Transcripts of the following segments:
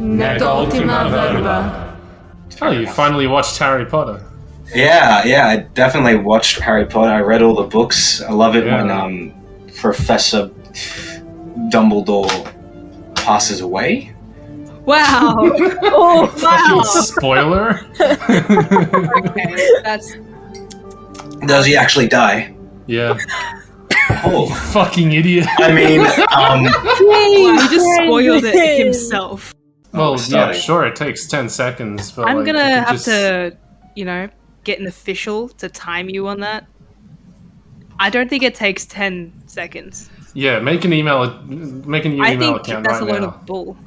Nec Ultima Verba. Oh, you finally watched Harry Potter. Yeah, I definitely watched Harry Potter. I read all the books. I love it when Professor Dumbledore passes away. Wow. Oh, wow. Spoiler. Okay, that's... Does he actually die? Yeah. Oh, Fucking idiot. I mean, He just spoiled it himself. Well, yeah, sorry. sure, it takes 10 seconds, but I'm like, gonna you could have to, get an official to time you on that. I don't think it takes 10 seconds. Yeah, make a new email account that's right a load now. of bull.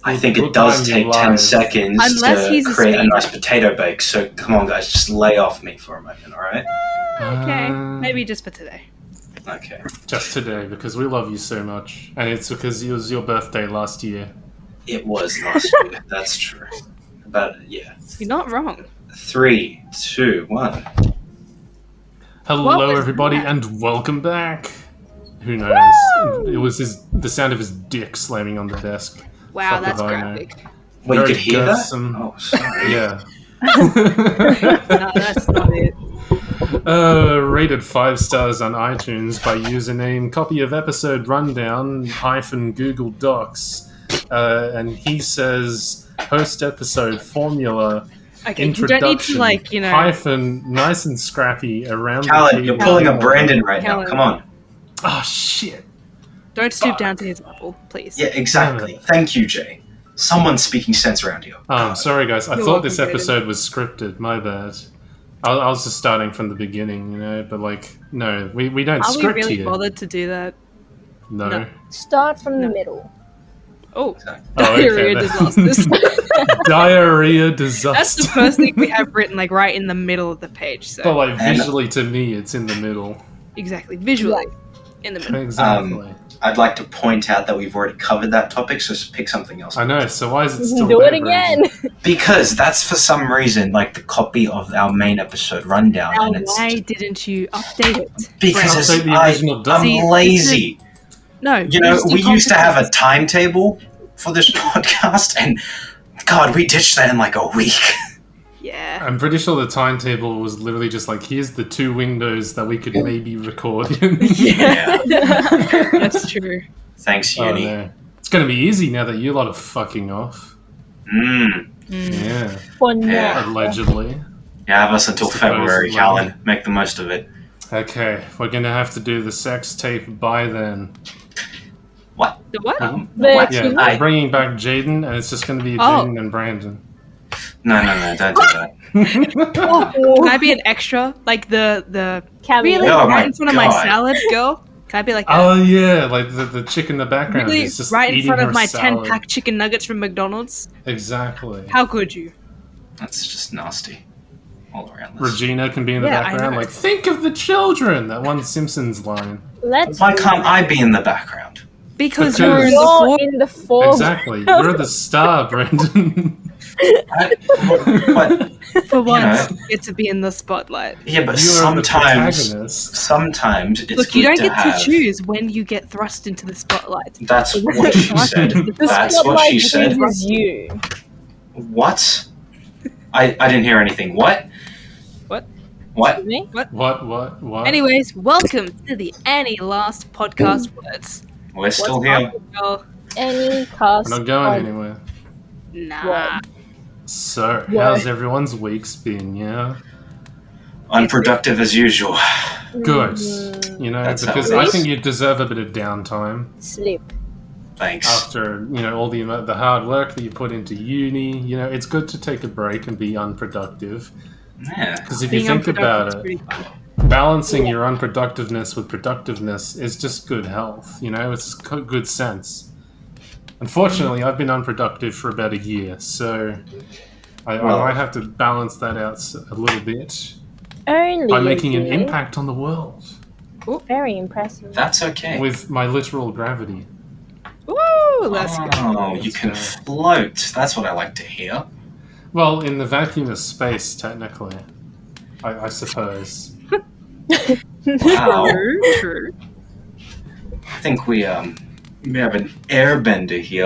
I think We'll it does time you take 10 live. seconds Unless he's to a create a speeder. nice potato bake. So come on, guys, just lay off me for a moment, all right? Okay, maybe just for today. Okay. Just today, because we love you so much. And it's because it was your birthday last year. It was last year. That's true. But yeah. You're not wrong. 3, 2, 1. Hello, What was everybody, that? and welcome back. Who knows? It was the sound of his dick slamming on the desk. Wow, Fuck that's if I know. graphic. Wait, you Very could hear gutsome. that? Oh, sorry. Yeah. No, that's not it. Rated 5 stars on iTunes by username copy of episode rundown -Google Docs. And he says host episode formula Okay, you introduction don't need to, hyphen nice and scrappy around Callan, the you're table. pulling a Brandon right now. Callan. Come on. Oh shit. Don't stoop Fuck. down to his level, please. Yeah, exactly. Thank you, Jay. Someone's speaking sense around here. Sorry guys, I You're thought this welcome, David. episode was scripted, my bad. I was just starting from the beginning, but like, no, we don't Are we script really here. bothered to do that? No. No. Start from the middle. Oh, Oh, diarrhea okay, disasters. Diarrhea That's disaster. the first thing we have written, like right in the middle of the page. So But like And- visually to me, it's in the middle. exactly, visually in the middle. Exactly. I'd like to point out that we've already covered that topic, so just pick something else. I know. So why is it still Do there, it again. Because that's for some reason like the copy of our main episode rundown, Now, and it's why didn't you update it? because Update the original dump. See, I'm lazy. No, You know, just do we used to have a consequences. timetable for this podcast, and God, we ditched that in like a week. Yeah. I'm pretty sure the timetable was literally just like, here's the 2 windows that we could maybe record in. Yeah. That's true. Thanks, Oh, Uni. no. It's gonna be easy now that you lot are fucking off. Yeah, For Yeah. now. allegedly. You have us until February, Supposedly. Callan. Make the most of it. Okay, we're gonna have to do the sex tape by then. The what? What? Yeah, Excuse me? I'm bringing back Jaden, and it's just gonna be Oh. Jaden and Brandon. No, don't do that. Can I be an extra? Like the Cameo. really Oh my right in front of my God. salad, girl? Can I be like that? Oh yeah, like the chick in the background Really, is just right in eating front of her my salad. 10-pack chicken nuggets from McDonald's? Exactly. How could you? That's just nasty. All around this. Regina can be in the Yeah, I background, know. like, think of the children! That one Simpsons line. Let's Why can't I be in the background? Because Because- you're in the go floor. in the foreground. Exactly. You're the star, Brandon. But For once, know. you get to be in the spotlight. yeah, but You're the sometimes protagonist. it's Look, you good don't to get have. to choose when you get thrust into the spotlight. That's what she said. The That's what spotlight she said. chooses you. What? I didn't hear anything. What? What? What? Me? What? Anyways, welcome to the Any Last Podcast Words. We're still What's here. Oh, Any cast. We're not going of- anywhere. nah. Word. So, Word. how's everyone's weeks been, yeah? Unproductive as usual. Good. Mm, You know, That's how because it I is. think you deserve a bit of downtime Sleep. Thanks. after, all the hard work that you put into uni. You know, it's good to take a break and be unproductive. Yeah. Because if you Being think unproductive about is it, pretty fun. balancing your unproductiveness with productiveness is just good health. You know, it's good sense. Unfortunately, I've been unproductive for about a year, so I Well- might have to balance that out a little bit Only by making an you. impact on the world Very impressive. That's okay. with my literal gravity. Woo! Let's go. Oh, you can float. That's what I like to hear. Well, in the vacuum of space, technically, I suppose. Wow. True. I think we We have an airbender here.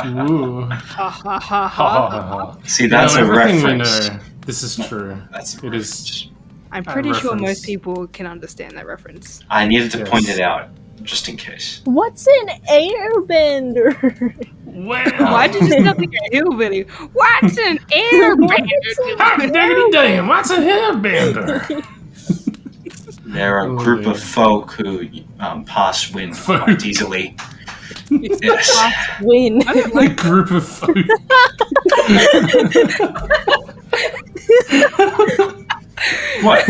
Ooh. Ha ha ha Ha ha ha ha. ha. See, that's a everything reference. we know. This is true. That's a It is. reference. I'm pretty sure reference. most people can understand that reference. I needed to Yes. point it out, just in case. What's an airbender? Well, Why did you sound like a hillbilly? What's an airbender? hot diggity damn, what's a hairbender? They're a Oh, group dear. of folk who pass wind Folk. quite easily. Yes. Win. A group of folk. What?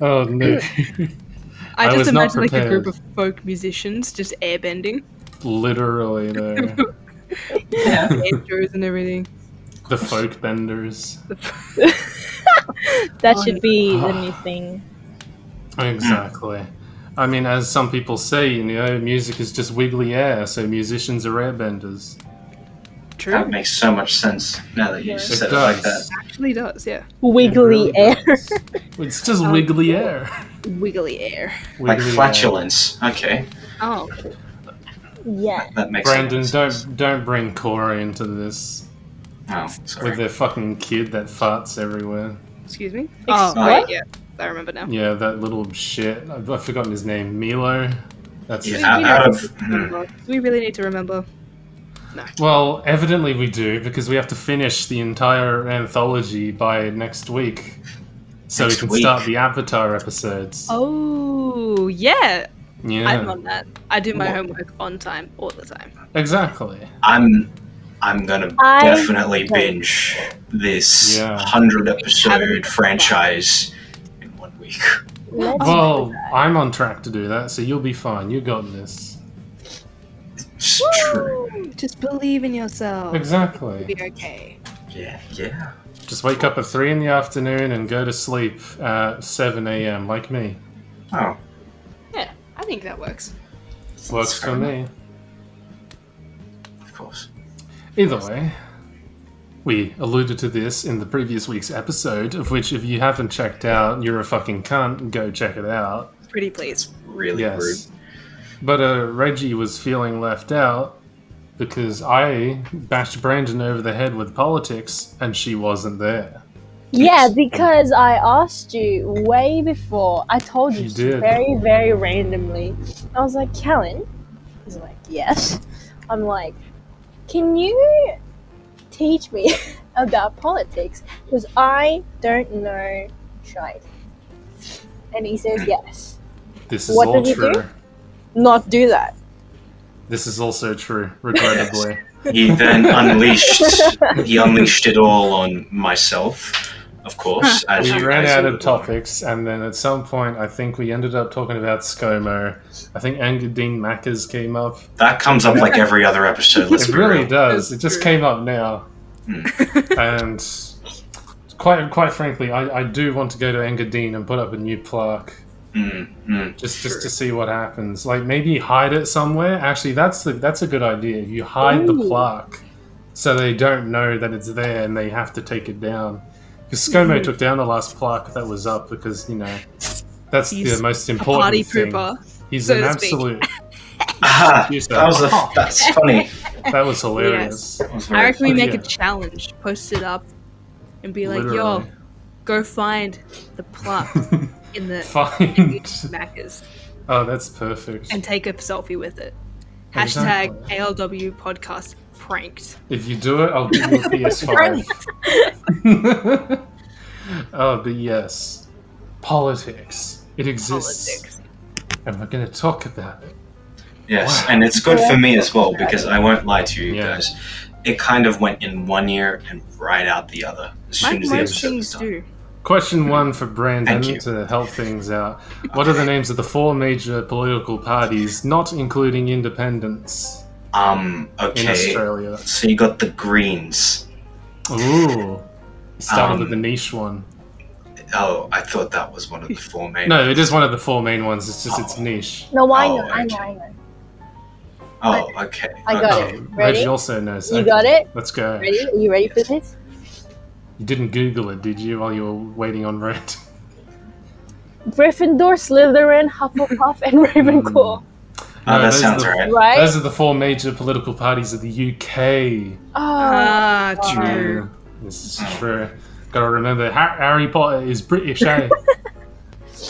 Oh no. I I just was not imagine like a group prepared. of folk musicians just airbending. Literally, though. Yeah. Banjos and everything. The folk benders. That should be the new thing. Exactly. I mean, as some people say, you know, music is just wiggly air, so musicians are airbenders. True. That makes so much sense now that you Yeah. said It it like does. that. Actually does, yeah. Wiggly It really air. does. It's just wiggly air. Wiggly air. Like Wiggly flatulence. Okay. Oh. Yeah. That makes Brandon, sense. don't bring Corey into this Oh, sorry. with their fucking kid that farts everywhere. Excuse me? Oh, what? wait, yeah. I remember now. Yeah, that little shit. I've forgotten his name. Milo. That's his Yeah, name. out of. Do we really need to remember? No. Well, evidently we do, because we have to finish the entire anthology by next week. So Next we can week. start the Avatar episodes. Oh, yeah. Yeah, I'm on that. I do my What? homework on time, all the time. exactly. I'm gonna I definitely don't. binge this Yeah. 100 Haven't episode done franchise in 1 week. Let's Well, I'm on track to do that, so you'll be fine. You got this. It's true. Woo! Just believe in yourself. Exactly. You'll be okay. Yeah. Just wake up at 3 in the afternoon and go to sleep at 7 a.m. like me. Oh, Yeah, I think that works. Works fair for me. of course. Either way, we alluded to this in the previous week's episode, of which if you haven't checked out, you're a fucking cunt, go check it out. Pretty please. Really rude. Yes. But Reggie was feeling left out because I bashed Brandon over the head with politics and she wasn't there. Yeah, because I asked you way before. I told you You did. very, very randomly. I was like, Calan? He's like, yes. I'm like, can you teach me about politics? Because I don't know shite. And he says, yes. This is What all did you true. do? Not do that. This is also true, regrettably. He then unleashed it all on myself, of course. As We you ran guys out all of know. topics, and then at some point, I think we ended up talking about ScoMo. I think Engadine Macca's came up. That comes up like every other episode. Let's It be really real. does. It just true. came up now. And quite frankly, I do want to go to Engadine and put up a new plaque. Just to see what happens. Like maybe hide it somewhere. Actually, that's a good idea. You hide the Ooh. plaque so they don't know that it's there and they have to take it down. Because ScoMo took down the last plaque that was up because that's He's the most A important party thing. pooper. He's so an to speak. absolute. Ah, Use that's funny. That was hilarious. That was I very reckon we funny. make Yeah. a challenge, post it up, and be like, Literally. yo, go find the plaque in the Find. Macca's Oh, that's perfect. and take a selfie with it. Exactly. Hashtag ALW podcast pranked. If you do it, I'll give you a PS5. Oh, but yes. Politics. It exists. Politics. And we're going to talk about it. Yes, Wow. and it's good for me as well because I won't lie to you Yeah. guys. It kind of went in one ear and right out the other as soon Like as the most episode was things done. do. Question 1 for Brandon Thank you. to help things out. What are the names of the 4 major political parties, not including independents, in Okay. Australia? So you got the Greens. Ooh. Started with the Um, niche one. Oh, I thought that was one of the 4 main. No, it is one of the 4 main ones. It's just it's niche. No, I Oh, know, I know, okay. I know. Oh, okay. I got okay. it. Reggie Ready? also knows. You Okay, got it? Let's go. Ready? Are you ready for this? You didn't Google it, did you, while you were waiting on Red? Gryffindor, Slytherin, Hufflepuff, and Ravenclaw. that those sounds are the, right. Right? Those are the 4 major political parties of the UK. Ah, true. This is true. Gotta remember, Harry Potter is British, eh?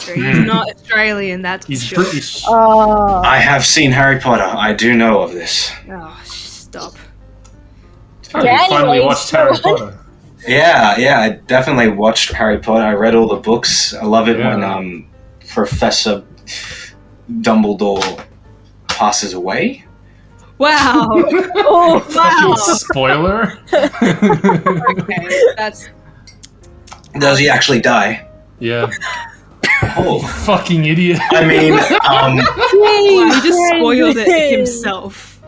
True. He's not Australian, that's for He's sure. British. I have seen Harry Potter. I do know of this. Oh, stop. Oh, Yeah, you finally anyways, watched go Harry on. Potter. Yeah, I definitely watched Harry Potter. I read all the books. I love it when Professor Dumbledore passes away. Wow. Oh, Wow. Spoiler? Okay, that's Does he actually die? Yeah. Oh, Fucking idiot. I mean, wow, he just spoiled it himself.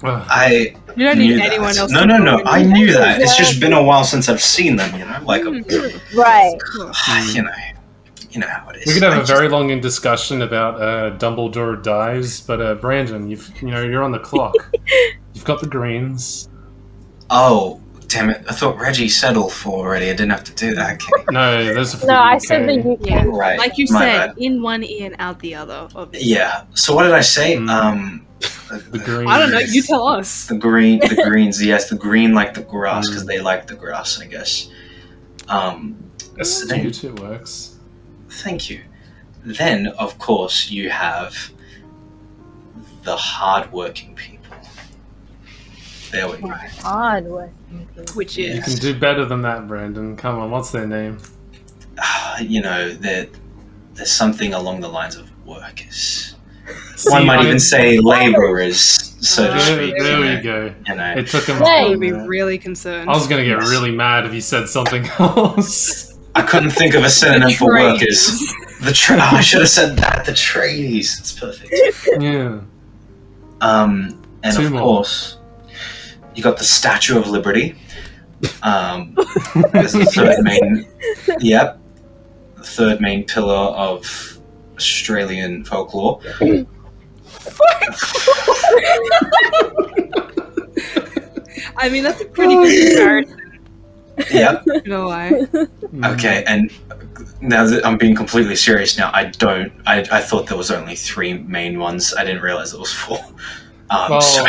Ugh. You don't knew need that. anyone else. No, to no, spoil no. it. I knew that. It's just been a while since I've seen them. Like, right. you know how it is. We could have I a just- very long discussion about Dumbledore dies, but Brandon, you're on the clock. You've got the greens. Oh, damn it! I thought Reggie said all 4 already. I didn't have to do that. Okay. No, those are for No, the I UK. said the UK. Yeah. Right. Like you my said, bad. in one ear and out the other. Obviously. Yeah. So what did I say? The greens. I don't know. You tell us. The greens. Yes, the green like the grass because they like the grass, I guess. Astute, it works. Thank you. Then, of course, you have the hardworking people. There we go. Hard working people. Which You is can do better than that, Brandon. Come on, what's their name? There's something along the lines of workers. See, One might I- even say laborers, so to There- speak. There you we go. know. It took him. I Hey. would be really concerned. I was gonna get really mad if you said something else. I couldn't think of a synonym for Trades. workers. I should have said that. The tradies. It's perfect. Yeah. And 2 of more. course, you got the Statue of Liberty. As the third main. Yep. The third main pillar of Australian folklore. I mean, that's a pretty good comparison. Yep. Not gonna lie. Okay, and now that I'm being completely serious now, I thought there was only 3 main ones. I didn't realize it was 4. Well, So,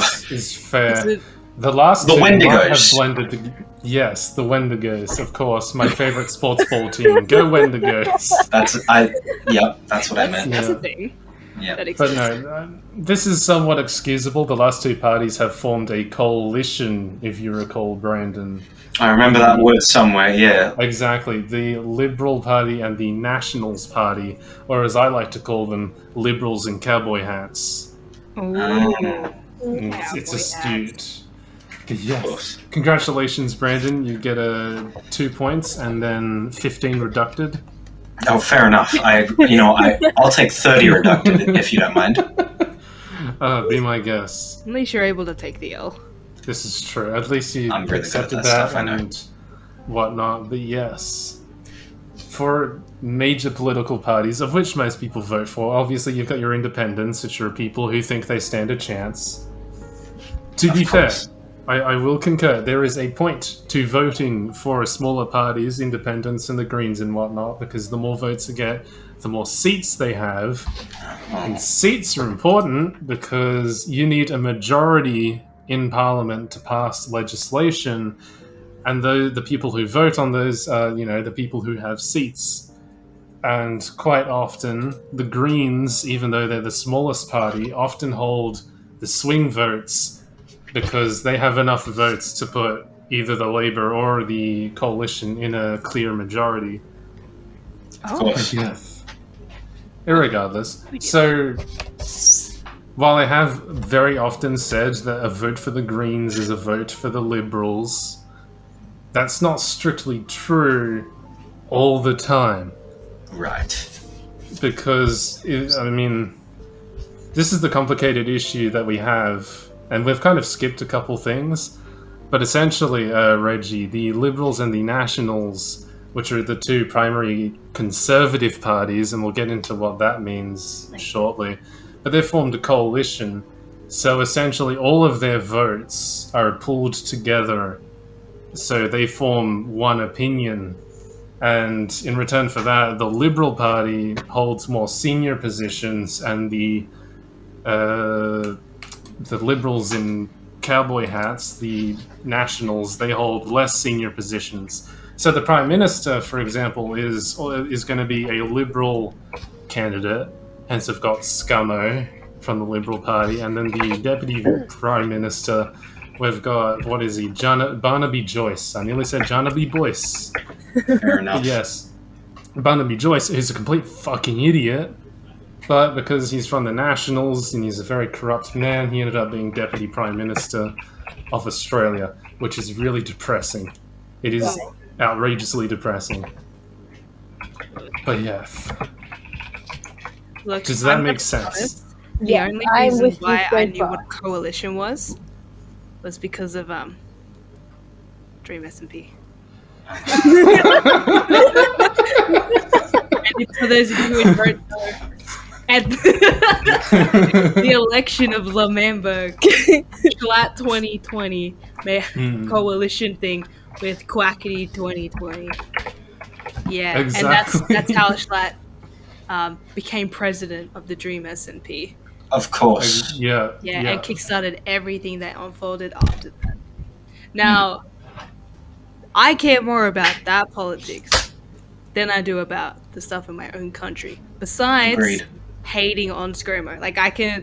This is fair. Is it- The last The 2 might have Wendigos. blended. Yes, the Wendigos, of course, my favorite sports ball team. Go Wendigos. that's what I meant. That's Yeah. a thing. Yeah. That But exists. no, this is somewhat excusable. The last 2 parties have formed a coalition, if you recall, Brandon. I remember that word somewhere, yeah. Exactly. The Liberal Party and the Nationals Party, or as I like to call them, Liberals in cowboy hats. Ooh. It's Cowboy astute. Of Yes. course. Congratulations, Brandon. You get 2 points and then 15 reducted. Oh, fair enough. I'll take 30 reducted if you don't mind. Be my guest. At least you're able to take the L. This is true. At least you I'm really good at accepted that that stuff, I know. and whatnot. But yes, for major political parties, of which most people vote for, obviously you've got your independents, which are people who think they stand a chance. To be fair, course. I will concur. There is a point to voting for smaller parties, independents and the Greens and whatnot, because the more votes you get, the more seats they have. And seats are important because you need a majority in Parliament to pass legislation, and the people who vote on those are, the people who have seats. And quite often, the Greens, even though they're the smallest party, often hold the swing votes because they have enough votes to put either the Labour or the coalition in a clear majority. Of course. Yes. Irregardless. So, while I have very often said that a vote for the Greens is a vote for the Liberals, that's not strictly true all the time. Right. Because, this is the complicated issue that we have, and we've kind of skipped a couple things, but essentially, Reggie, the Liberals and the Nationals, which are the 2 primary conservative parties, and we'll get into what that means shortly, but they've formed a coalition, so essentially all of their votes are pooled together, so they form one opinion, And in return for that, the Liberal Party holds more senior positions, and the Liberals in cowboy hats, the Nationals, they hold less senior positions. So the Prime Minister, for example, is going to be a Liberal candidate, hence we've got Scummo from the Liberal Party, and then the Deputy Prime Minister, we've got, what is he, Barnaby Joyce. I nearly said Barnaby Boyce. Fair enough. Yes. Barnaby Joyce is a complete fucking idiot, but because he's from the Nationals and he's a very corrupt man, he ended up being Deputy Prime Minister of Australia, which is really depressing. It is outrageously depressing. But yeah. Look, Does that I'm make gonna be sense? honest, The Yeah, only I'm reason with you why so I knew far. what a coalition was because of Dream SMP. And for those of you who don't know, at the election of Lamemberg, Schlatt 2020 made a coalition thing with Quackity 2020. Yeah, Exactly. and that's how Schlatt became president of the Dream SMP. Of course. Yeah. And kickstarted everything that unfolded after that. Now, I care more about that politics than I do about the stuff in my own country. Besides Agreed. hating on Screamo, like I can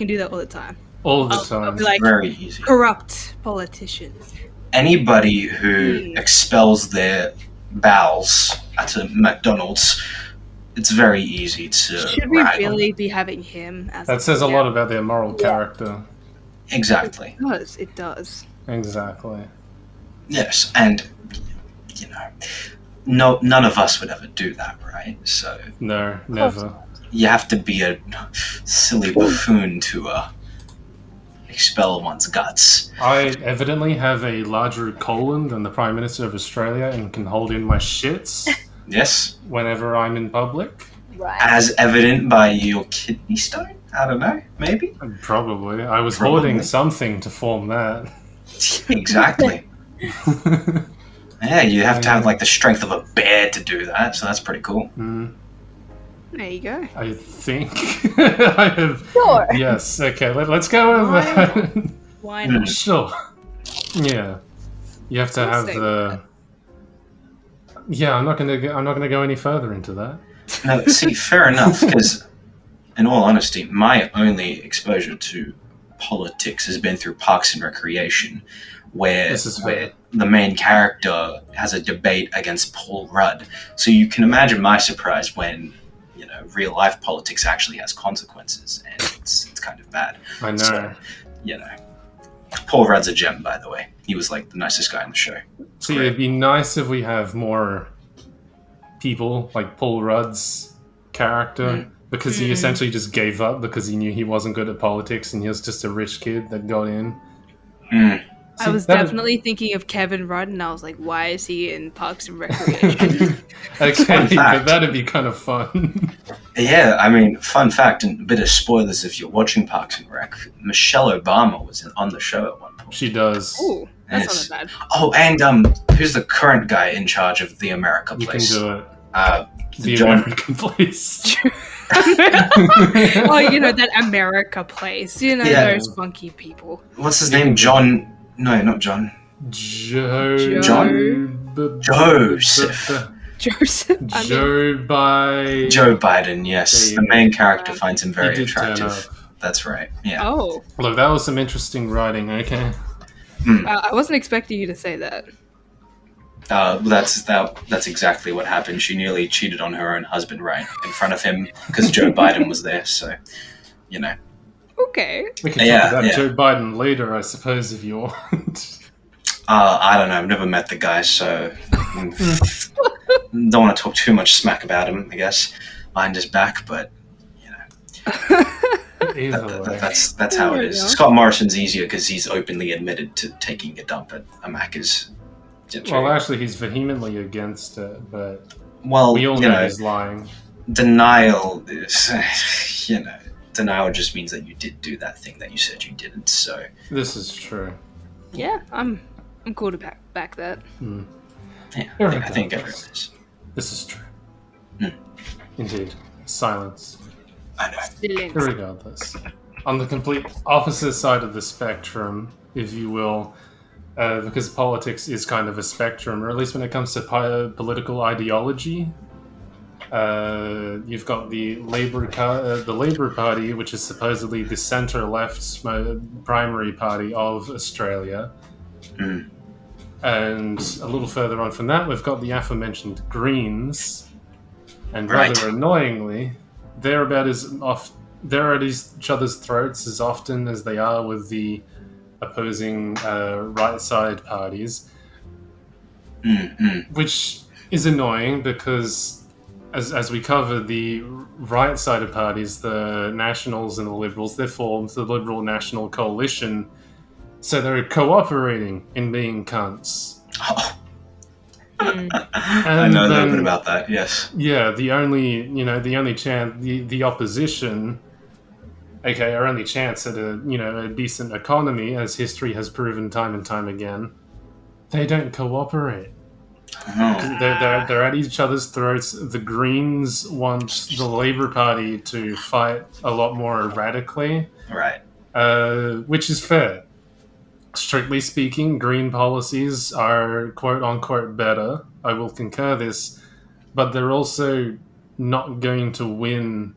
do that all the time. All the I'll time. be like, Very easy. corrupt politicians. Anybody who expels their bowels at a McDonald's, it's very easy to Should we rag on really them. be having him as That says a lot about their moral character. Exactly. It does. Exactly. Yes, and you know, none of us would ever do that, right? So No, never. you have to be a silly buffoon to expel one's guts. I evidently have a larger colon than the Prime Minister of Australia and can hold in my shits Yes, whenever I'm in public. Right. as evident by your kidney stone. I don't know, maybe. Probably. I was Probably. hoarding something to form that. Exactly. Yeah, you have to have like the strength of a bear to do that, so that's pretty cool. There you go. I think I have. Sure. Yes. Okay. Let's go with that. Why not? Sure. Yeah. You have to have say the. Yeah, I'm not gonna go any further into that. No, see, fair enough, because in all honesty, my only exposure to politics has been through Parks and Recreation, where This is fair. the main character has a debate against Paul Rudd. So you can imagine my surprise when, real life politics actually has consequences, and it's kind of bad. I know. So, Paul Rudd's a gem, by the way. He was like the nicest guy on the show. See, it'd be nice if we have more people like Paul Rudd's character, because he essentially just gave up because he knew he wasn't good at politics and he was just a rich kid that got in. I was definitely thinking of Kevin Rudd, and I was like, why is he in Parks and Recreation? Okay, but that'd be kind of fun. Yeah, I mean, fun fact, and a bit of spoilers if you're watching Parks and Rec, Michelle Obama was on the show at one point. She does. Ooh, that's Yes. not bad. Oh, and who's the current guy in charge of the America You can place? do it. The John- American place. That America place. Yeah. Those funky people. What's his name? John? No, not John. Joe. Joseph. Joseph. Joe by. Joe Biden, yes. There The you main character finds him He very did turn attractive. up. That's right, yeah. Oh, Look, that was some interesting writing. Okay. I wasn't expecting you to say that. That's exactly what happened. She nearly cheated on her own husband right in front of him because Joe Biden was there, so, Okay. We can Yeah, talk about yeah. Joe Biden later, I suppose, if you want. I don't know. I've never met the guy, so don't want to talk too much smack about him. I guess behind his back, but Either way. that's how it is. Scott Morrison's easier because he's openly admitted to taking a dump at a Macca's. Well, actually, he's vehemently against it, but Well, we all know he's lying. denial is, denial just means that you did do that thing that you said you didn't. So This is true. Yeah, I'm cool to back that. yeah, I Everything think is. everyone is. This is true. Hmm. Indeed. Silence. I know. Silence. Regardless. On the complete opposite side of the spectrum, if you will, because politics is kind of a spectrum, or at least when it comes to political ideology, you've got the Labour Party, which is supposedly the centre-left primary party of Australia. Mm. And a little further on from that, we've got the aforementioned Greens. And Right. rather annoyingly, they're about they're at each other's throats as often as they are with the opposing right side parties, which is annoying because, as we cover, the right sided parties, the Nationals and the Liberals, they formed the Liberal National Coalition, so they're cooperating in being cunts. Oh. Mm. I know a little bit about that. Yes. Yeah, the only chance, the opposition, okay, our only chance at a decent economy, as history has proven time and time again, they don't cooperate. Oh. They're at each other's throats. The Greens want the Labour Party to fight a lot more radically, Right. which is fair. Strictly speaking, Green policies are quote-unquote better. I will concur this, but they're also not going to win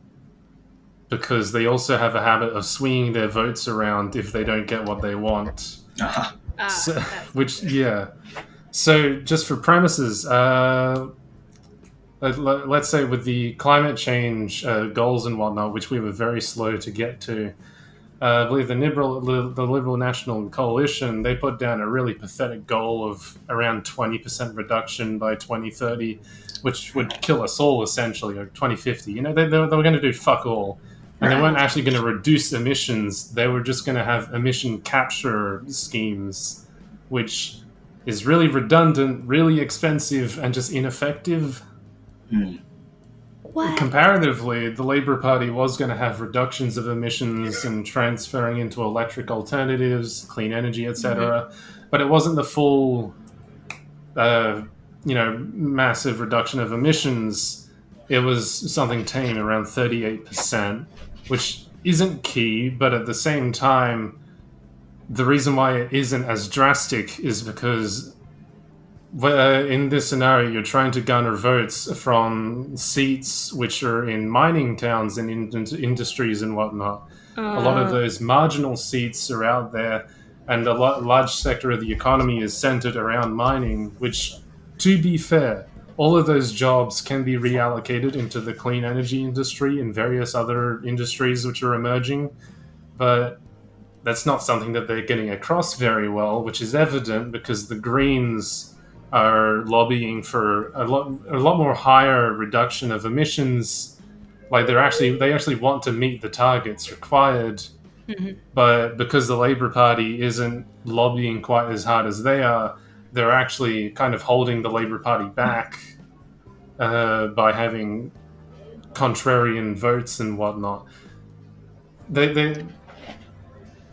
because they also have a habit of swinging their votes around if they don't get what they want. Uh-huh. So, just for premises, let's say with the climate change goals and whatnot, which we were very slow to get to, I believe the Liberal National Coalition, they put down a really pathetic goal of around 20% reduction by 2030, which would kill us all, essentially, or 2050. They were going to do fuck all. And they weren't actually going to reduce emissions. They were just going to have emission capture schemes, which is really redundant, really expensive, and just ineffective. What? Comparatively, the Labour Party was going to have reductions of emissions and transferring into electric alternatives, clean energy, etc. But it wasn't the full, massive reduction of emissions. It was something tame, around 38%, which isn't key, but at the same time, the reason why it isn't as drastic is because in this scenario, you're trying to garner votes from seats which are in mining towns and industries and whatnot. A lot of those marginal seats are out there, and a large sector of the economy is centered around mining, which, to be fair, all of those jobs can be reallocated into the clean energy industry and various other industries which are emerging, but that's not something that they're getting across very well, which is evident because the Greens are lobbying for a lot more higher reduction of emissions. Like they actually want to meet the targets required, but because the Labour Party isn't lobbying quite as hard as they are, they're actually kind of holding the Labour Party back by having contrarian votes and whatnot.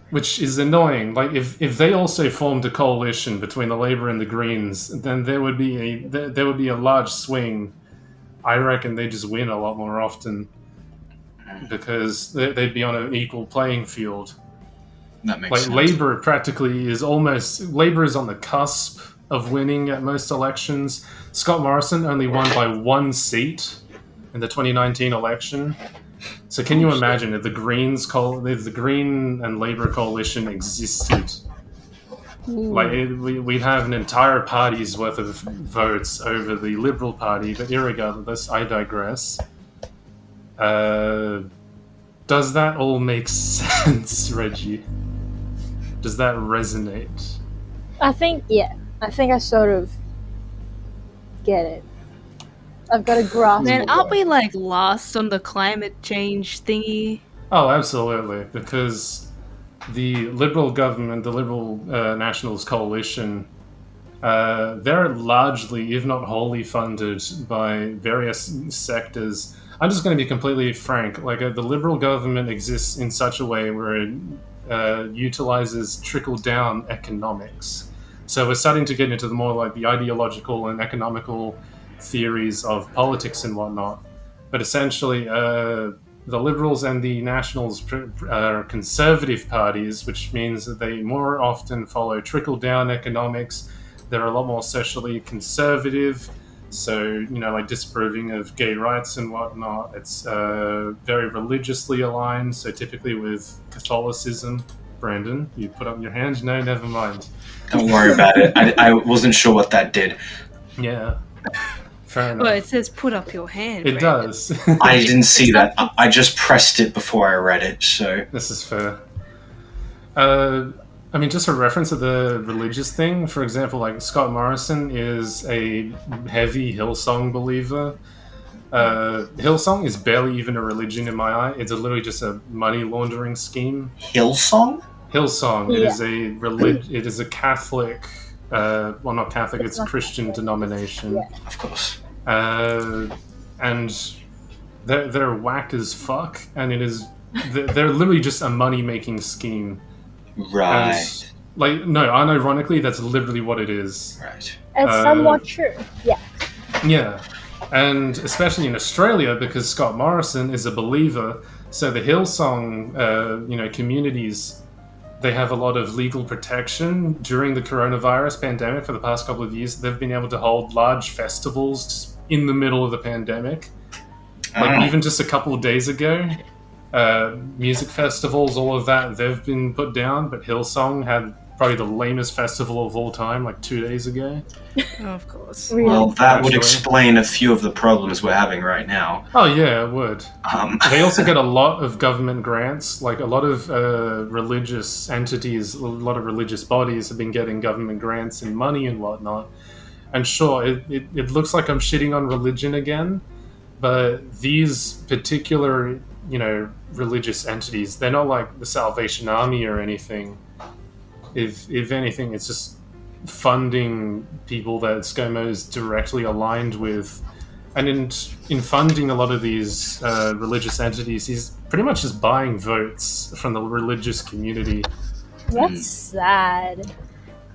Which is annoying. Like if they also formed a coalition between the Labour and the Greens, then there would be a large swing. I reckon they just win a lot more often because they'd be on an equal playing field. That makes like sense. Labour practically is Labour is on the cusp of winning at most elections. Scott Morrison only won by one seat in the 2019 election. So can you imagine if the Green and Labour coalition existed? Like we'd have an entire party's worth of votes over the Liberal Party. But irregardless, I digress. Does that all make sense, Reggie? Does that resonate? I think I sort of get it. I've got a grasp. Man, of aren't it. we like lost on the climate change thingy? Oh, absolutely. Because the Liberal government, the Liberal Nationals coalition, they're largely, if not wholly, funded by various sectors. I'm just going to be completely frank. Like the Liberal government exists in such a way where it utilizes trickle-down economics. So we're starting to get into the more like the ideological and economical theories of politics and whatnot. But essentially, the Liberals and the Nationals are conservative parties, which means that they more often follow trickle-down economics. They're a lot more socially conservative, so, like disapproving of gay rights and whatnot. It's very religiously aligned, so typically with Catholicism. Brandon, you put up your hand? No, never mind. Don't worry about it. I wasn't sure what that did. Yeah. Fair enough. Well, it says put up your hand. It Brandon. does. I didn't see that. I just pressed it before I read it, so... This is fair. Just a reference to the religious thing. For example, like Scott Morrison is a heavy Hillsong believer. Hillsong is barely even a religion in my eye. It's literally just a money laundering scheme. Hillsong? Hillsong. Yeah. It is a Catholic... well, not Catholic. It's a Christian denomination. Yeah. Of course. And they're whack as fuck, and they're literally just a money-making scheme. Right. And, unironically, that's literally what it is. Right. It's somewhat true. Yeah. Yeah. And especially in Australia, because Scott Morrison is a believer, so the Hillsong, communities, they have a lot of legal protection. During the coronavirus pandemic for the past couple of years, they've been able to hold large festivals in the middle of the pandemic. Even just a couple of days ago, music festivals, all of that, they've been put down, but Hillsong had probably the lamest festival of all time, 2 days ago. Oh, of course. Really? Well, that would explain a few of the problems we're having right now. Oh, yeah, it would. They also get a lot of government grants. A lot of religious entities, a lot of religious bodies have been getting government grants and money and whatnot. And sure, it looks like I'm shitting on religion again, but these particular, religious entities, they're not like the Salvation Army or anything. If anything, it's just funding people that ScoMo is directly aligned with. And in funding a lot of these religious entities, he's pretty much just buying votes from the religious community. That's sad.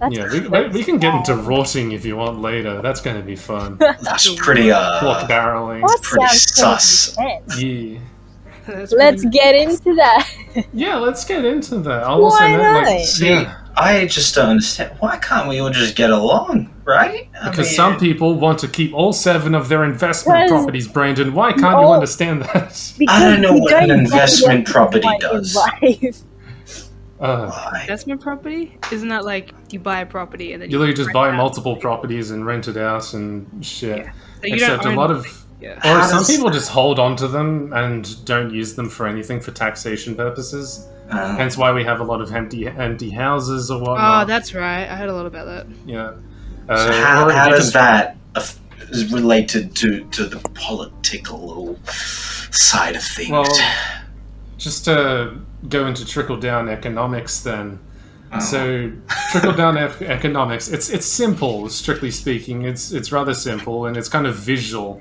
We can get into rorting if you want later. That's going to be fun. That's pretty, Pork barreling. That pretty sounds sus. intense. Yeah. Let's get into that. Yeah, let's get into that. I'll Why also know, not? See, I just don't understand. Why can't we all just get along, right? Because some people want to keep all 7 of their investment Because properties, Brandon. Why can't you understand that? I don't know we what an don't investment get property one in does. life. Why? Investment property? Isn't that like you buy a property and then You literally just rent buy it out? multiple properties and rent it out and shit. Yeah. So you Except don't a own lot them. of... Yeah. Or How some does- people just hold on to them and don't use them for anything for taxation purposes. Hence why we have a lot of empty houses or Oh, whatnot. that's right. I heard a lot about that. Yeah. So how or if you does just- that is related to the political side of things? Well, just to go into trickle-down economics then. So, trickle-down economics, it's simple, strictly speaking. It's rather simple, and it's kind of visual.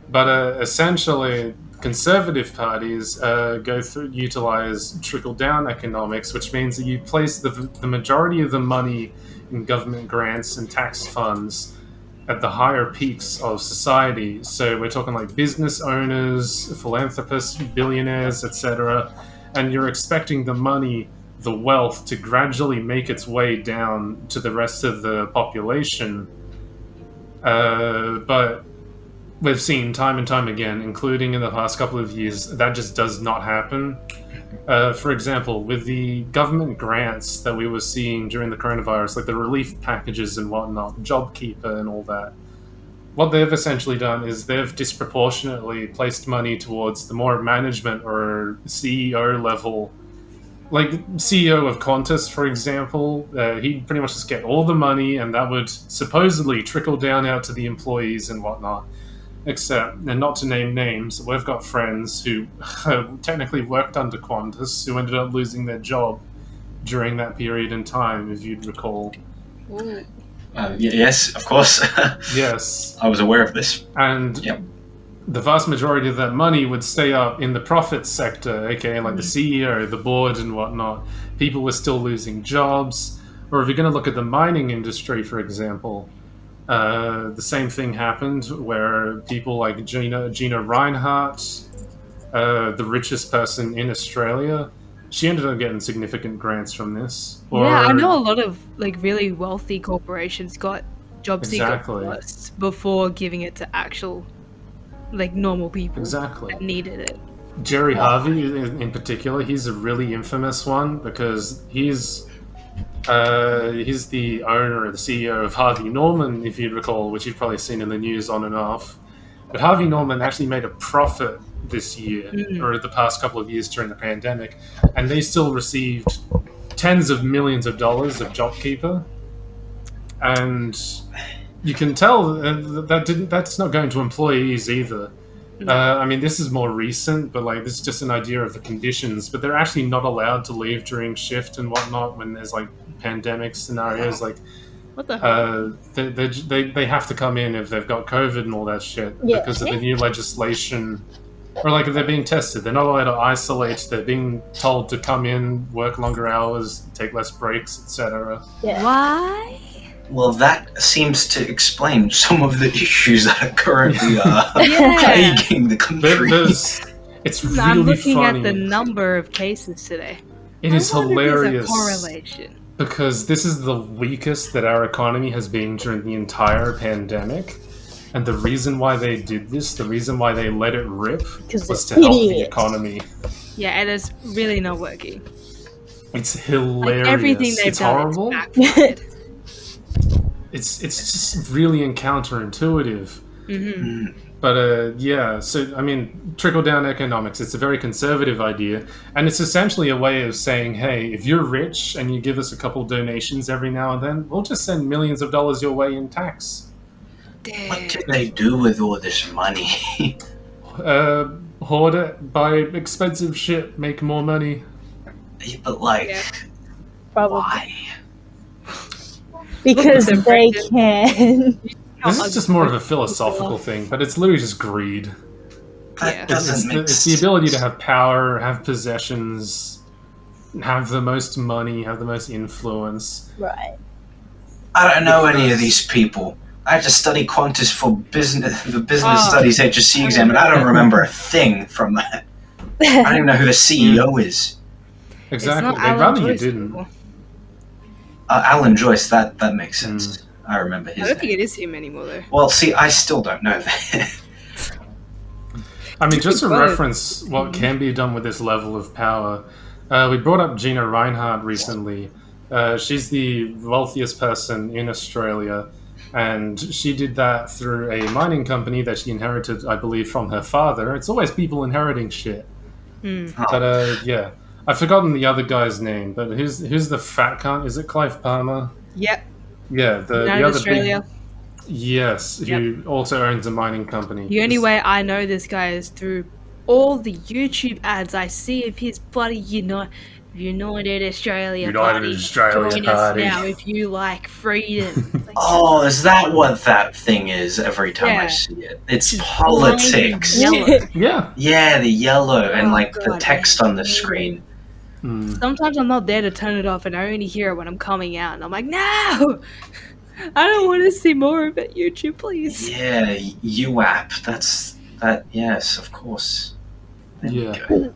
But essentially, conservative parties utilize trickle-down economics, which means that you place the majority of the money in government grants and tax funds at the higher peaks of society. So we're talking like business owners, philanthropists, billionaires, etc. And you're expecting the money, the wealth, to gradually make its way down to the rest of the population. But we've seen time and time again, including in the past couple of years, that just does not happen. For example, with the government grants that we were seeing during the coronavirus, like the relief packages and whatnot, JobKeeper and all that, what they've essentially done is they've disproportionately placed money towards the more management or CEO level. Like CEO of Qantas, for example, he'd pretty much just get all the money and that would supposedly trickle down out to the employees and whatnot. Except, and not to name names, we've got friends who technically worked under Qantas who ended up losing their job during that period in time, if you'd recall. Yes, of course. Yes. I was aware of this. And Yep. the vast majority of that money would stay up in the profit sector, aka like the CEO, the board and whatnot. People were still losing jobs. Or if you're going to look at the mining industry, for example, The same thing happened where people like Gina Reinhardt, the richest person in Australia, she ended up getting significant grants from this. Yeah, I know a lot of like really wealthy corporations got job seeker Exactly. first before giving it to actual like normal people Exactly. that needed it. Jerry Harvey, in particular, he's a really infamous one because he's the owner or the CEO of Harvey Norman, if you recall, which you've probably seen in the news on and off. But Harvey Norman actually made a profit this year, or the past couple of years during the pandemic, and they still received tens of millions of dollars of JobKeeper. And you can tell that's not going to employees either. I mean, this is more recent, but like this is just an idea of the conditions. But they're actually not allowed to leave during shift and whatnot when there's like pandemic scenarios. Like, what the hell? They have to come in if they've got COVID and all that shit because of the new legislation. Or like if they're being tested, they're not allowed to isolate. They're being told to come in, work longer hours, take less breaks, etc. Yeah. Why? Well, that seems to explain some of the issues that are currently plaguing the country. It's really I'm looking funny. at the number of cases today. It is hilarious. There's a correlation. Because this is the weakest that our economy has been during the entire pandemic. And the reason why they did this, the reason why they let it rip, was to help the economy. Yeah, and it's really not working. It's hilarious. Like everything they've done horrible. Is backfired. It's just really counterintuitive. Mm-hmm. But yeah, so I mean, trickle-down economics, it's a very conservative idea, and it's essentially a way of saying, hey, if you're rich and you give us a couple donations every now and then, we'll just send millions of dollars your way in tax. What do they do with all this money? Hoard it, buy expensive shit, make more money. But like, why? Because they can. This is just more of a philosophical thing, but it's literally just greed. That doesn't make sense. It's the ability to have power, have possessions, have the most money, have the most influence. Right. I don't know any of these people. I had to study Qantas for the business studies HSC exam, and I don't remember a thing from that. I don't even know who the CEO is. Exactly. They'd rather you didn't. Alan Joyce, that makes sense. I remember his I don't name. think it is him anymore, though. Well, see, I still don't know that. I mean, just to reference what can be done with this level of power, we brought up Gina Reinhardt recently. She's the wealthiest person in Australia, and she did that through a mining company that she inherited, I believe, from her father. It's always people inheriting shit. But yeah, I've forgotten the other guy's name, but who's the fat cunt? Is it Clive Palmer? Yep. Yeah, the other Australia. big... Yes, who also owns a mining company. The only way I know this guy is through all the YouTube ads I see of his bloody United Australia Party. Join us now if you like freedom. Like, oh, is that what that thing is every time I see it? It's politics. Yeah, the yellow and like the text on the screen. Sometimes I'm not there to turn it off and I only hear it when I'm coming out and I'm like, no! I don't want to see more of it, YouTube, please. Yeah, UAP. That's that. Yes, of course. Either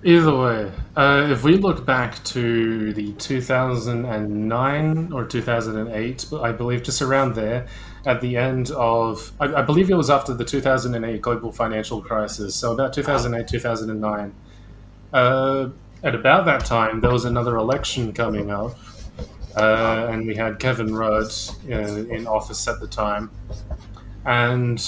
way, if we look back to the 2009 or 2008, I believe, just around there, at the end of, I believe it was after the 2008 global financial crisis, so about 2008, 2009. At about that time, there was another election coming up. And we had Kevin Rudd in office at the time, and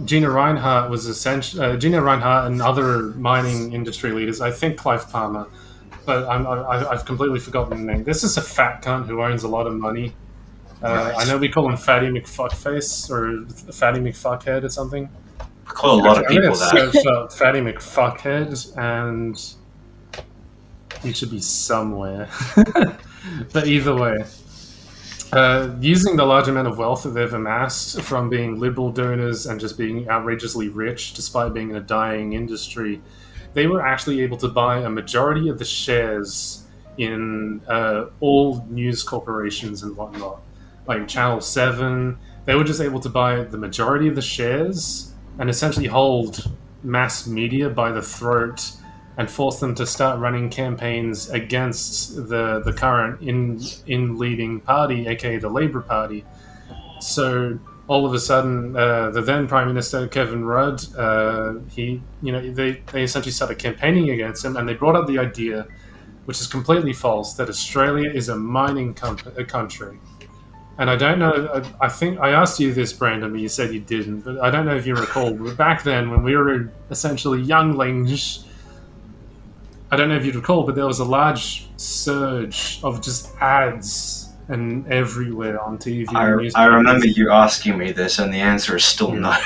Gina Reinhardt was Gina Reinhardt and other mining industry leaders. I think Clive Palmer, but I've completely forgotten the name. This is a fat cunt who owns a lot of money. I know we call him Fatty McFuckface or Fatty McFuckhead or something. I call a lot of people that. Fatty McFuckhead, and he should be somewhere. But either way, using the large amount of wealth that they've amassed from being liberal donors and just being outrageously rich despite being in a dying industry, they were actually able to buy a majority of the shares in all news corporations and whatnot, like Channel 7, they were just able to buy the majority of the shares and essentially hold mass media by the throat and force them to start running campaigns against the current in leading party, aka the Labour Party. So all of a sudden, the then Prime Minister Kevin Rudd, they essentially started campaigning against him, and they brought up the idea, which is completely false, that Australia is a mining country. And I don't know, I think I asked you this, Brandon, but you said you didn't. But I don't know if you recall, but back then when we were essentially younglings, I don't know if you recall, but there was a large surge of just ads and everywhere on TV. I remember you asking me this, and the answer is still no.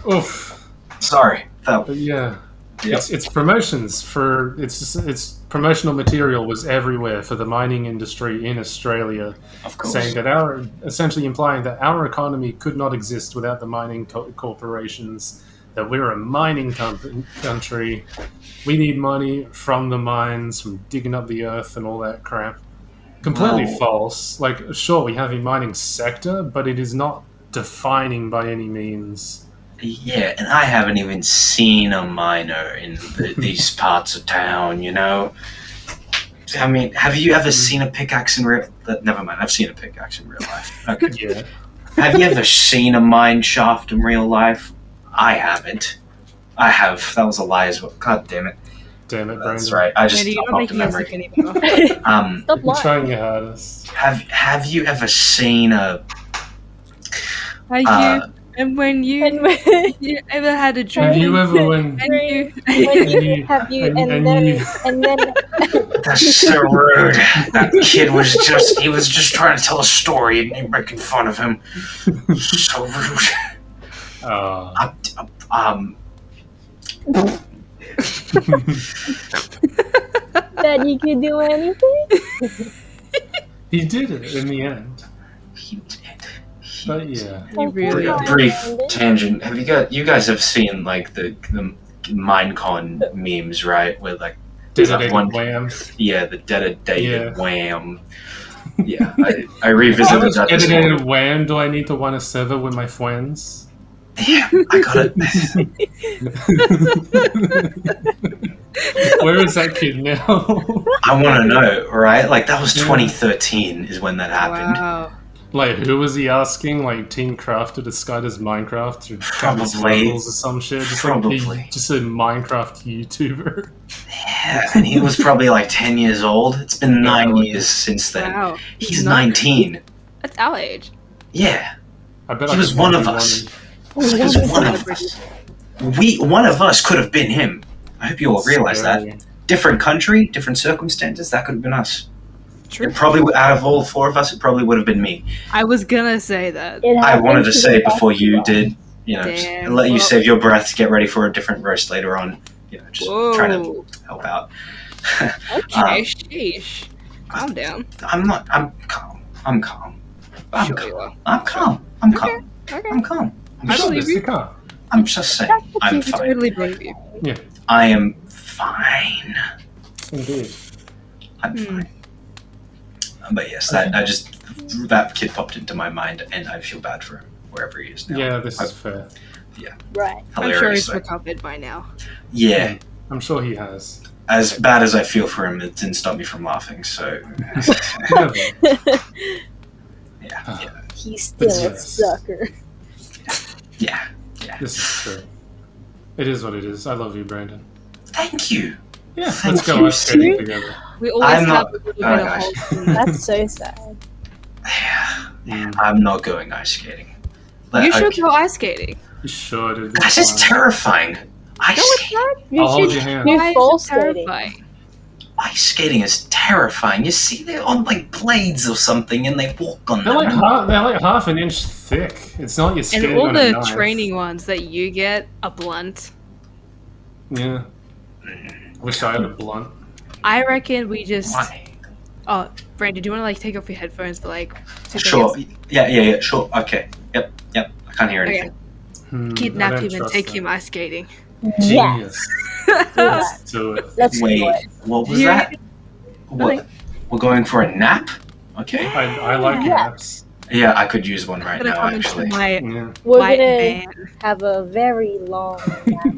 Oof. Sorry. But yeah. Yep. It's promotions for it's promotional material was everywhere for the mining industry in Australia, of course, saying that essentially implying that our economy could not exist without the mining corporations, that we're a mining country, we need money from the mines, from digging up the earth and all that crap. Completely false. Like, sure, we have a mining sector, but it is not defining by any means. Yeah, and I haven't even seen a miner in these parts of town, you know? I mean, have you ever seen a pickaxe in real... Never mind, I've seen a pickaxe in real life. Okay. Yeah. Have you ever seen a mine shaft in real life? I haven't. I have. That was a lie as well. God damn it. Damn it, Brandon. That's right. I just popped a memory. Stop You're trying your hardest. Have you ever seen a... And when you ever had a dream? Have you ever when That's so rude. That kid was just trying to tell a story and you're making fun of him. So rude. That you could do anything? He did it in the end. He did. But yeah. Brief tangent. You guys have seen like the Minecon memes, right? Where like Dedicated Wham. Yeah, the dedicated Wham. Yeah, I revisited that. Dedicated Wham. Do I need to want a server with my friends? Yeah, I got it. Where is that kid now? I want to know, right? Like that was 2013 is when that happened. Wow. Like, who was he asking? Like, Team Crafter disguised as Minecraft? Or Probably. Or some shit? Just Probably. Like, just a Minecraft YouTuber. Yeah, and he was probably like 10 years old. It's been 9 years since then. Wow. He's 19. That's our age. Yeah. I bet he was one of us. He was one of us. One of us could have been him. I hope you all realize that. Different country, different circumstances, that could have been us. True. It probably, out of all four of us, it probably would have been me. I was gonna say that. I wanted to say it before you did. You know, just let you save your breath, get ready for a different roast later on. You know, just trying to help out. Okay, sheesh. Calm down. I'm calm. I'm calm. I'm Okay. I'm just saying. I'm fine. Totally believe you. Yeah. I am fine. Indeed. I'm fine. But yes, that kid popped into my mind, and I feel bad for him wherever he is now. Yeah, this is fair. Yeah. Right. I'm sure he's recovered by now. Yeah. I'm sure he has. As bad as I feel for him, it didn't stop me from laughing, so... yeah. He's still a sucker. Yeah. This is true. It is what it is. I love you, Brandon. Thank you. Yeah, let's go ice skating together. We always have a little bit of wholesome. That's so sad. Yeah, I'm not going ice skating. You should go ice skating. You should. Guys, it's terrifying. Ice skating. I'll hold your hand. Do full skating. Ice skating is terrifying. You see, they're on like blades or something, and they walk on they're them. They're like half an inch thick. It's not your skating And all on a the knife. training ones that you get are blunt. Yeah. Wish I had a blunt. I reckon we just... Why? Oh, Brandon, do you want to like take off your headphones for like 2 Sure. seconds? Yeah, sure. Okay. Yep. I can't hear anything. Kidnap him and take him ice skating. Genius. Let's do it. Let's Wait, do it. what was that? What? We're going for a nap? Okay. I like Yeah. naps. Yeah, I could use one right Gonna now, come into actually. my Yeah. We're white gonna van. have a very long nap.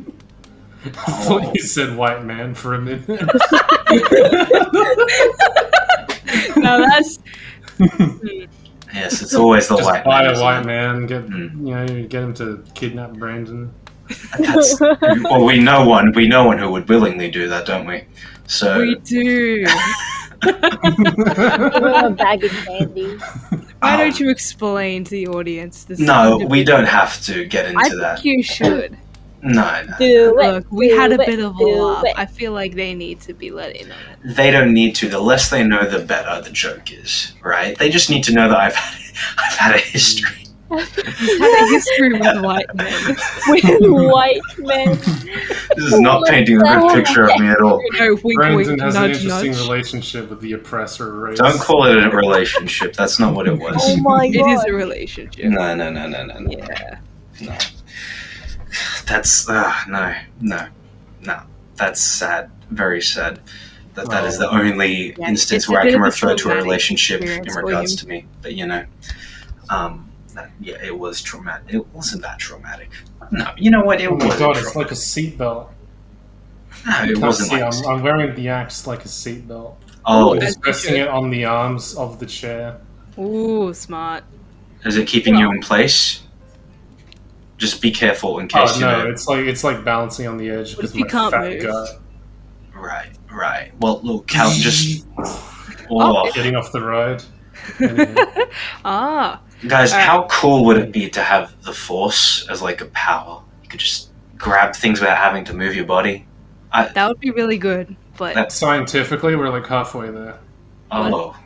I thought you said white man for a minute. No, that's Yes, it's always the Just white buy man. a isn't white it? man, get Mm. get him to kidnap Brandon. That's, well, we know one who would willingly do that, don't we? So we do. Give him a bag of candy. Why don't you explain to the audience this? No, we individual? don't have to get I into think that. you should. No. Do it. Look, we had a do bit it, of a do laugh. it. I feel like they need to be let in on it. They don't need to. The less they know, the better the joke is, right? They just need to know that I've had a history. He's had a history with white men. With white men. This is not painting a good picture of me at all. No, wink, Brandon wink, has an nudge, interesting nudge. relationship with the oppressor race. Don't call it a relationship. That's not what it was. Oh my It is god. a relationship. No. Yeah. No. That's no. That's sad. Very sad. That is the only Yeah, instance it's a where I bit can of a refer to a traumatic relationship in experience for regards you. to me. But yeah, it was traumatic. It wasn't that traumatic. No, you know what? It Oh my wasn't god, it's traumatic. like a seatbelt. No, it Can't wasn't see, like. I'm wearing the axe like a seatbelt. Oh, As Just you resting should. it on the arms of the chair. Ooh, smart. is it keeping you in place? Just be careful in case Oh you no, know. it's like balancing on the edge What because if you my can't fat move? gut Right. Well, look, Cal, just. Oh, getting off the ride. Anyway. Ah, guys, Alright. how cool would it be to have the Force as like a power? You could just grab things without having to move your body. that would be really good. But That- Scientifically, we're like halfway there. Oh,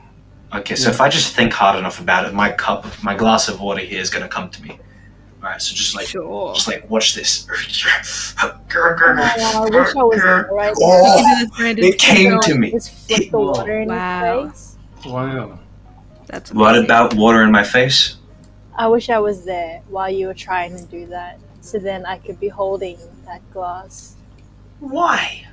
okay. So if I just think hard enough about it, my glass of water here is gonna come to me. All right. So just like watch this. Oh, I wish I was there right Oh, Look at this, Brandon. it came to me. Just flick the water in Wow. his face. Wow. That's What amazing. about water in my face? I wish I was there while you were trying to do that. So then I could be holding that glass. Why?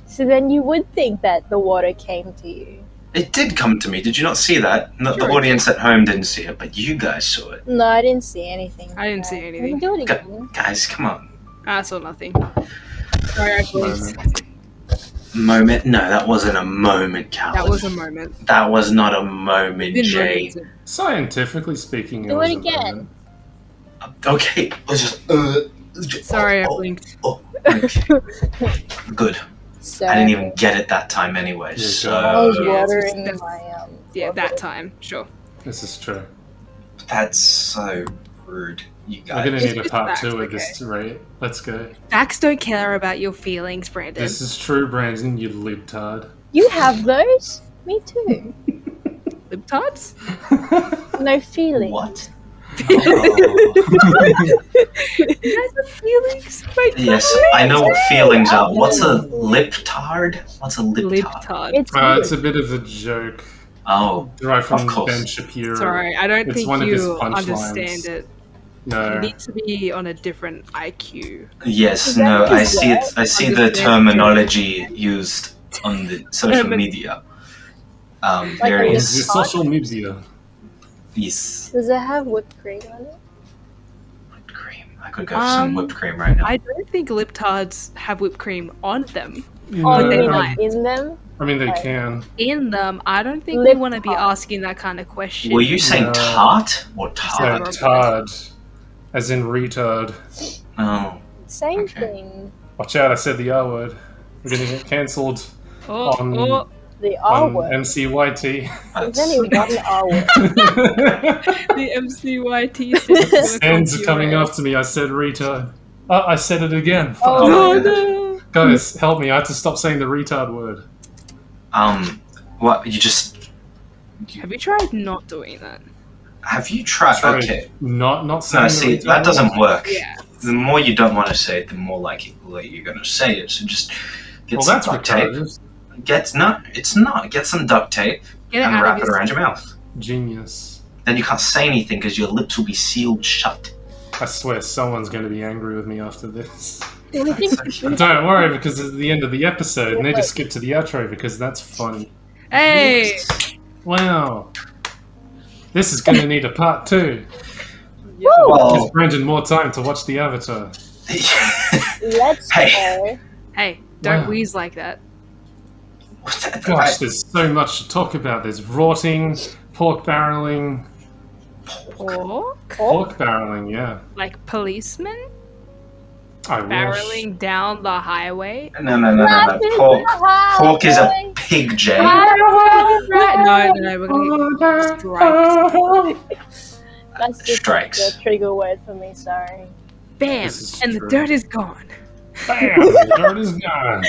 So then you would think that the water came to you. It did come to me. Did you not see that? No, Sure the audience at home didn't see it, but you guys saw it. No, I didn't see anything. I didn't see anything. We can do it again. Guys, come on. I saw nothing. Sorry, I blinked. Moment? No, that wasn't a moment, Cal. That was a moment. That was not a moment, Been Jay. momentum. Scientifically speaking, Do was it a again. moment. Okay, let's just. Sorry, I oh, blinked. oh, okay. Good. So I didn't even get it that time anyway. Yeah, So I was Yeah, watering it's- my Yeah, water. that time. Sure. This is true. that's so rude, you We're gonna guys. need a It's part facts, 2 at okay. this rate. Let's go. Facts don't care about your feelings, Brandon. This is true, Brandon. You libtard. You have those? Me too. Libtards? No feeling. What? You guys have feelings? Right Yes, I know what feelings are. What's a lip-tard? What's a lip-tard? Libtard. It's It's good. a bit of a joke. Oh, Derived from Of course. Ben Shapiro. Sorry, I don't It's think one of his you punchlines. understand it. You No. need to be on a different IQ. yes, Is that no, I his see it. word? I see the Understand. terminology used on the social Termin- media. Like Very a It's the lip- social media. yes. Does it have whipped cream on it? Whipped cream. I could go for some Um, whipped cream right now. I don't think libtards have whipped cream on them. Oh, they you mean might. in them? I mean, they Like- can. In them, I don't think Lip we want to be tart. asking that kind of question. Were you saying No. tart or Yeah. tart? Tard. As in retard. Oh, Same Okay. thing. Watch out, I said the R word. We're gonna get cancelled Oh, on- oh, The R on word. MCYT. There's only one R word. the MCYT Stan's coming after me, I said retard. Oh, I said it again. Fuck. Oh, Oh my no! Guys, help me, I have to stop saying the retard word. what? You just Have you tried not doing that? have you tried? Sorry, Okay, not saying no, the see retard that doesn't word. work. Yeah. The more you don't want to say it, the more likely you're going to say it. So just get Well, some that's duct tape. retarded. It's not. Get some duct tape Get it and out wrap of it your around your mouth. Genius. Then you can't say anything because your lips will be sealed shut. I swear someone's going to be angry with me after this. Actually, But don't worry, because it's the end of the episode, and they just skip to the outro because that's funny. Hey! Wow. This is going to need a part 2. Yeah. Well, Gives Brendan more time to watch the Avatar. Let's Hey. go. Hey, don't Wow. wheeze like that. Gosh, there's so much to talk about. There's rotting, pork barreling. Pork? Pork barreling, yeah. Like policemen I wish. barreling down the highway? No. Pork is a pig, Jay. Right? No, we're gonna get strikes. That's just Strikes. the trigger word for me, sorry. Bam! This is And true. the dirt is gone. Bam! The dirt is gone.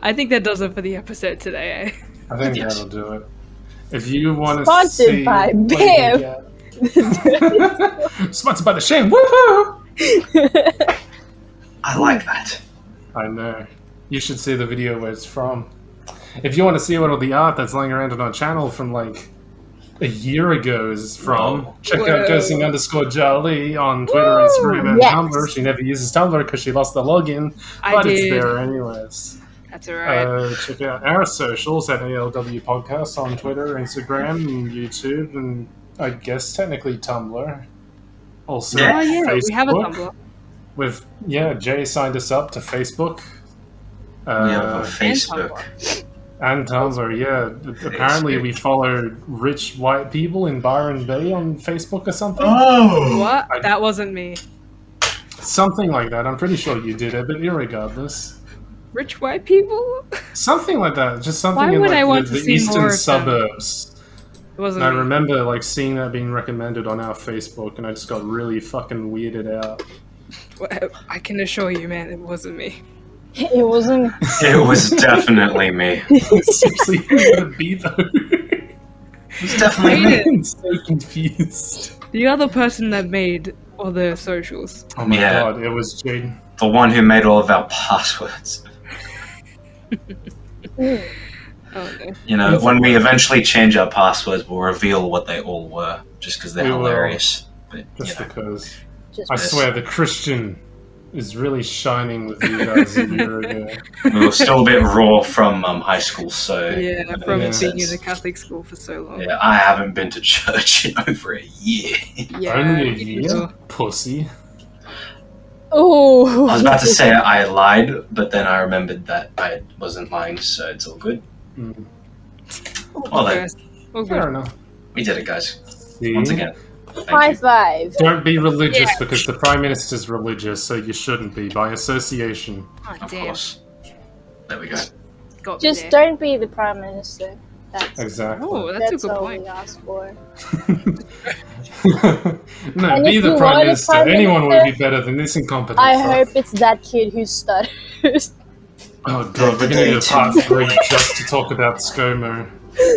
I think that does it for the episode today, eh? I think Yes. that'll do it. If you want to Sponsored see... by what Bam. we get- Sponsored by the Shame. Woohoo! I like that. I know. You should see the video where it's from. If you want to see what all the art that's lying around on our channel from like a year ago is from, Whoa. check Whoa. out Ghosting_Jolly on Twitter, Instagram, and Yes. Tumblr. She never uses Tumblr because she lost the login, I but it's did. there anyways. That's alright. Check out our socials at ALW Podcast on Twitter, Instagram, and YouTube, and I guess technically Tumblr. Also, Yeah. Oh yeah, Facebook. we have a Tumblr. Jay signed us up to Facebook. We have a And Facebook. Tumblr. And Tumblr, yeah. Apparently we follow rich white people in Byron Bay on Facebook or something. Oh! What? That wasn't me. Something like that. I'm pretty sure you did it, but irregardless. Rich white people? Something like that. Just something Why in would like I want the to see eastern more of them? suburbs. It wasn't And I me. remember like seeing that being recommended on our Facebook, and I just got really fucking weirded out. I can assure you, man, it wasn't me. It wasn't. It was definitely me. Seriously, who would it be though? It was definitely me. I'm so confused. The other person that made all the socials. Oh my Yeah. god, it was Jaden. The one who made all of our passwords. Mm. Oh no. You know, when we eventually change our passwords, we'll reveal what they all were, just because they're We will. hilarious. But, you Just know. because. Just I swear the Christian is really shining with you guys a year ago. We were still a bit raw from high school, so Yeah, that from makes being in sense. a Catholic school for so long. Yeah, I haven't been to church in over a year. Yeah, Only a you year? know. Pussy. Oh. I was about to say I lied, but then I remembered that I wasn't lying, so it's all good. Mm. Well, then, Yes. Oh, Fair good. enough. we did it, guys. See? Once again. Thank High you. five. Don't be religious Yeah. because the Prime Minister's religious, so you shouldn't be, by association. Oh, Of damn. course. There we go. Got me Just there. don't be the prime minister. That's Exactly. Oh, that's a good all point. we ask for. No, And be if the you Prime are the Minister. Prime Anyone would Minister, be better than this incompetent I fuck. hope it's that kid who stutters. Oh god, we're gonna need a part 3 just to talk about ScoMo.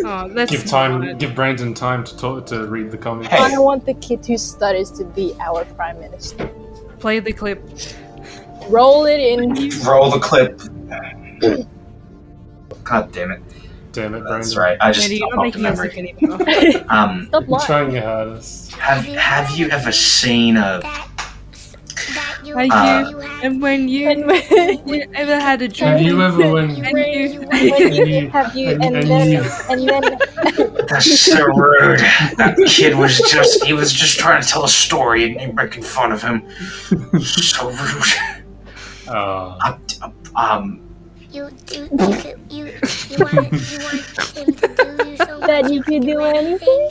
Oh, let's Give Brandon time to talk to read the comments. Hey. I want the kid who stutters to be our prime minister. play the clip. Roll it in. Roll the clip. God damn it. Damn it, Brandon. That's right. I just Eddie, you're not popped a making music memory. anymore. Stop You're lying. trying your hardest. Have you ever seen a Are you, and when you, And when- you ever had a Have dream? you ever when And you, Have you and and you- then That's so rude. That kid was just trying to tell a story and you're making fun of him. So rude. You want him to do something? that you could do anything?